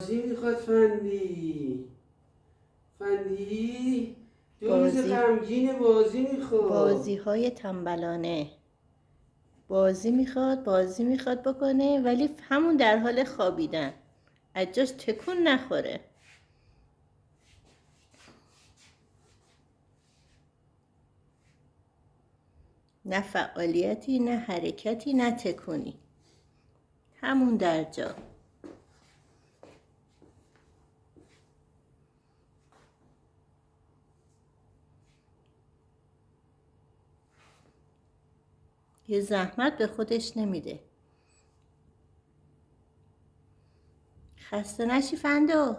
بازی میخواد فندی 2 روز غمگین بازی میخواد. بازی های تنبلانه. بازی میخواد بکنه، ولی همون در حال خوابیدن، از جاش تکون نخوره. نه فعالیتی، نه حرکتی، نه تکونی، همون در جا. یه زحمت به خودش نمیده. خسته نشی فندو.